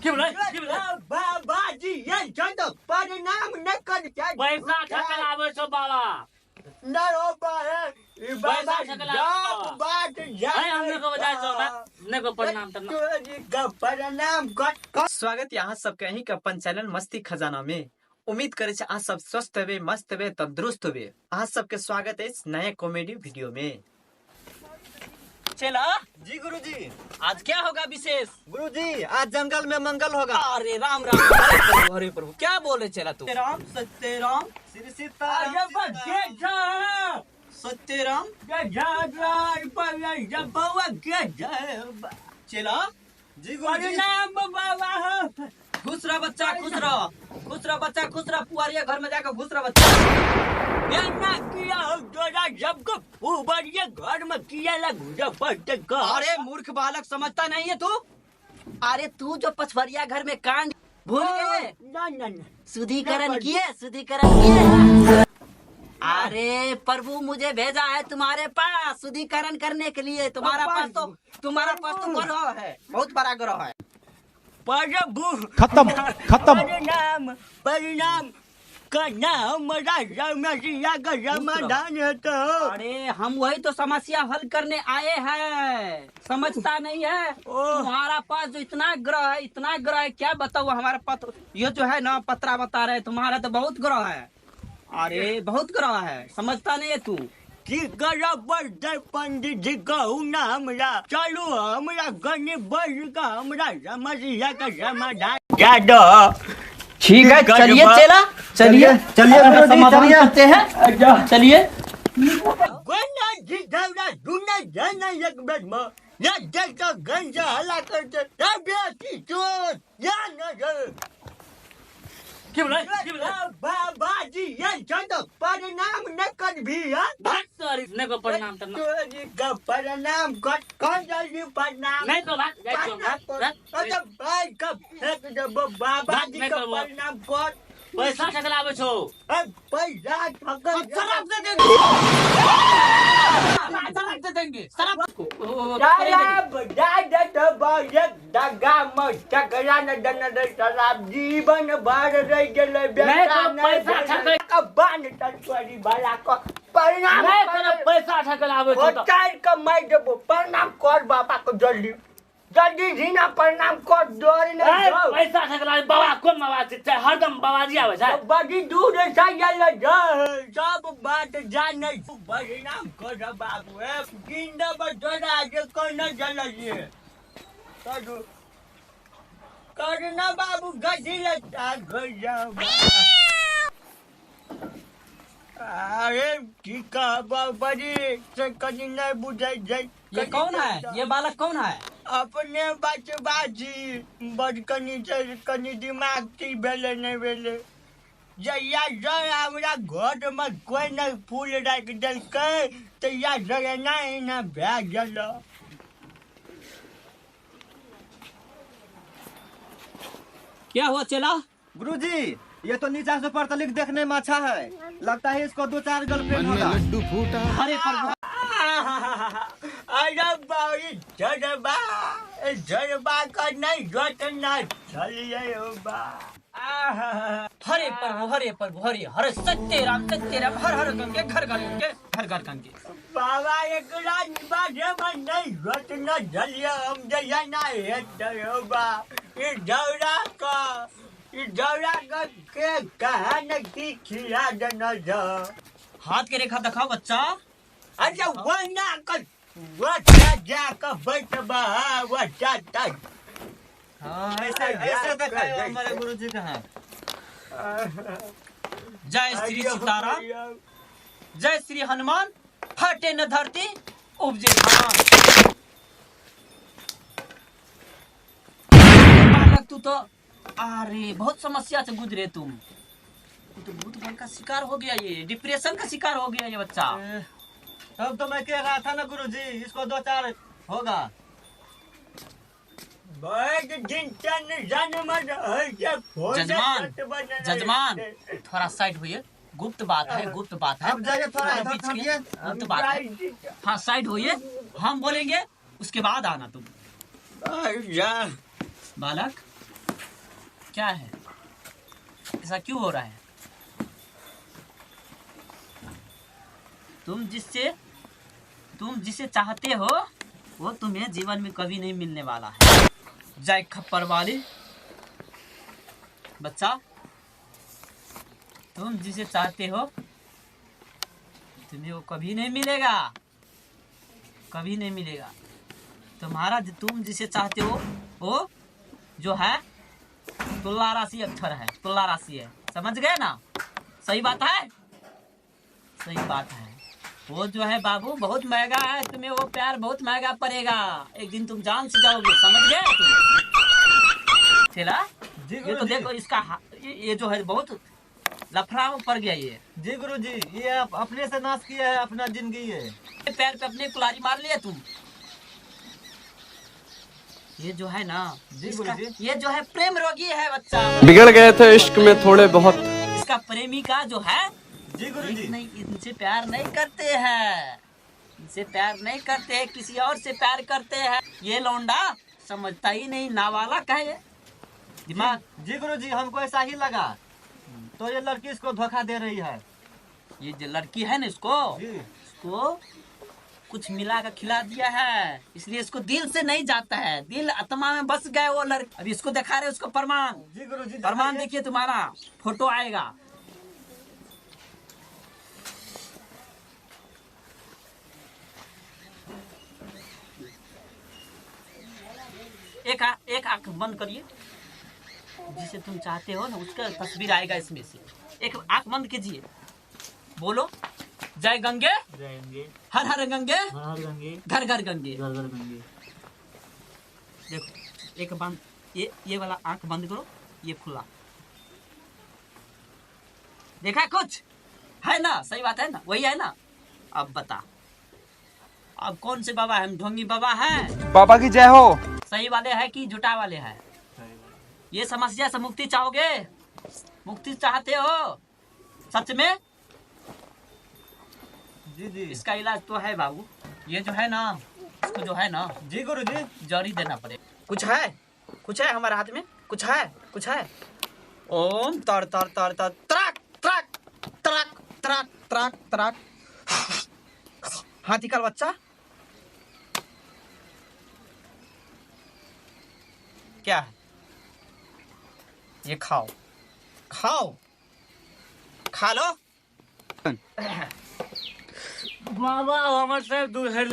बाबाजी ये तो परिणाम न कर पैसा ठकलावे छो बाबा न हो पाए पैसा ठकलावे बात है हमने को बताया छो ने को परिणाम त का परिणाम कट स्वागत है अहाँ सबके अहीं के अपन चैनल मस्ती खजाना में। उम्मीद करे छे अहाँ सब स्वस्थ हेबे, मस्त हेबे, तंदुरुस्त हेबे। अहाँ सबके स्वागत है इस नए कॉमेडी वीडियो में। चला जी गुरुजी। आज क्या होगा विशेष? गुरुजी आज जंगल में मंगल होगा। अरे राम राम हरे प्रभु क्या बोले चला तू? राम सत्य राम श्री सीताराम सत्य राम चला जी गुरुजी। खुश रह बच्चा, खुश रह बच्चा, खुश रह। पुआरिया घर में जाकर खुश रह बच्चा। घर में किया अरे मूर्ख बालक, समझता नहीं है तू? अरे तू जो पछवरिया घर में कांड भूल गए? शुद्धिकरण किए? अरे प्रभु मुझे भेजा है तुम्हारे पास शुद्धिकरण करने के लिए। तुम्हारा पास तो ग्रह है, बहुत बड़ा ग्रह है। प्रभु खत्म परिणाम करना हमारा समस्या का समाधान है। तो अरे हम वही तो समस्या हल करने आए हैं, समझता नहीं है? तुम्हारा पास जो इतना ग्रह है क्या बताओ। हमारे पास ये जो है ना पत्रा बता रहे, तुम्हारा तो बहुत ग्रह है। अरे बहुत ग्रह है, समझता नहीं है तू? पंडित जी कहू ना हमरा, चलो हमरा गने बज का हमरा समस्या का समाधान क्या दो। ठीक है चलिए चलिए समाधान करते हैं। चलिए गन्ना जी धवरा दुना जाना एक बेर में या देखो गंजा हला करते तबे की चोट या न बाबाजी ये तो परिणाम न कर भी है। ने को परिणाम करना का परिणाम कौन जल्दी परिणाम नहीं तो बात अच्छा भाई कब बाबाजी का परिणाम कौन पैसा ठकलावे छो। पैसा ठकर शराब दे देंगे शराब को दगा मत ठकरा न दन दे शराब जीवन भर रह गेले बेटा पैसा ठकर का बान तत्वरी वाला को परिणाम नहीं करे। पैसा ठकलावे छो तो चार का मैं देबो परिणाम कर बाबा को जल्दी जीना परिणाम कर डोरी न जाओ। पैसा ठकलावे बाबा कोन आवाज छै? हरदम बाबाजी आवे छै। बड़ी दूर से गेल सब बात जाने परिणाम कर बाबू ए जिंदा बड़ा के कोन जलिए करना बाबू गजी लगता घर जाओ। अरे ठीक है बड़ी से कहीं नहीं बुझाई जाए। ये कौन है? ये बालक कौन है? अपने बचबाजी बड़ कनी दिमाग की भेले नहीं भेले जया हमरा घर में कोई नहीं फूल रख देलकै तैया नहीं न भए गेल। क्या हुआ चला? गुरुजी ये तो नीचा से ऊपर तक देखने में अच्छा है, लगता है इसको 2-4 गर्लफ्रेंड होगा। अरे प्रभु अरे बाई जरबा का नहीं जोतना चलिए बा। हरे प्रभु हरे सत्य राम हर गंगे घर गंगे। बाबा एक रात बाजे में नहीं जोतना चलिए हम जया ना है बा। इस दौरा का के कहा न की खिला देना जा। हाथ के रेखा दिखाओ बच्चा। अच्छा वना का वटा जाकर बैठबा वटा तक। हाँ ऐसे दिखाए हमारे गुरुजी का हाथ। जय श्री सीताराम, जय श्री हनुमान। फटे न धरती उपजे धान। बालक तू तो अरे बहुत समस्या से गुजरे तुम। तो भूत बन का शिकार हो गया, ये डिप्रेशन का शिकार हो गया ये बच्चा। तब तो मैं कह रहा था ना गुरुजी इसको 2-4 होगा। जजमान थोड़ा साइड होइए, गुप्त बात है। अब जाइए थोड़ा इधर थमिए। गुप्त बात है। हाँ साइड होइए, हम बोलेंगे उसके बाद आना तुम। बालक क्या है, ऐसा क्यों हो रहा है? तुम जिसे चाहते हो वो तुम्हें जीवन में कभी नहीं मिलने वाला है। जय खप्पर वाली बच्चा, तुम जिसे चाहते हो तुम्हें वो कभी नहीं मिलेगा, कभी नहीं मिलेगा। तुम जिसे चाहते हो वो जो है तुला राशि अक्षर है, तुला राशि है, समझ गए ना? सही बात है, सही बात है। वो जो है बाबू बहुत महंगा है, तुम्हें वो प्यार बहुत महंगा पड़ेगा, एक दिन तुम जान से जाओगे, समझ गए तुम? चला जी ये गुरु तो जी। देखो इसका ये जो है बहुत लफड़ा में पड़ गया ये। जी गुरु जी, ये आप अपने से नाश किया है अपना जिंदगी ये। पैर पे अपने कुल्हाड़ी मार लिया तुम। ये जो है ना जी इसका, गुरुजी। ये जो है प्रेम रोगी है बच्चा, बिगड़ गए थे इश्क में थोड़े बहुत। इसका प्रेमिका जो है जी गुरु जी। नहीं, इनसे प्यार नहीं करते हैं, इनसे प्यार नहीं करते हैं, किसी और से प्यार करते हैं। ये लौंडा समझता ही नहीं, नावाला का है ये दिमाग। जी गुरु जी, हमको ऐसा ही लगा, तो ये लड़की इसको धोखा दे रही है। ये जो लड़की है ना इसको जी कुछ मिला कर खिला दिया है, इसलिए इसको दिल से नहीं जाता है, दिल आत्मा में बस गए वो लड़की। अभी इसको दिखा रहे उसको प्रमाण, जी गुरु जी। प्रमाण देखिए, तुम्हारा फोटो आएगा। एक आंख बंद करिए, जिसे तुम चाहते हो ना उसका तस्वीर आएगा इसमें से। एक आंख बंद कीजिए, बोलो जय गंगे जाएंगे हर हर गंगे हर गंगे घर घर गंगे। घर घर गंगे। देखो एक बंद, ये वाला आंख बंद करो, ये खुला, देखा कुछ है ना? सही बात है ना, वही है ना? अब बता, अब कौन से बाबा है? हम ढोंगी बाबा हैं? बाबा की जय हो। सही वाले हैं कि झूठा वाले हैं? ये समस्या से मुक्ति चाहोगे? मुक्ति चाहते हो सच में? जी जी। इसका इलाज तो है बाबू, ये जो है ना इसको जो है ना जी गुरु जी। जड़ी देना पड़ेगा। कुछ है हमारे हाथ में, कुछ है। ओम तर तर तर तर त्राक त्राक त्राक त्राक त्राक त्राक। हाथी का बच्चा क्या है? ये खाओ, खा लो। बाबा हमारे से दूर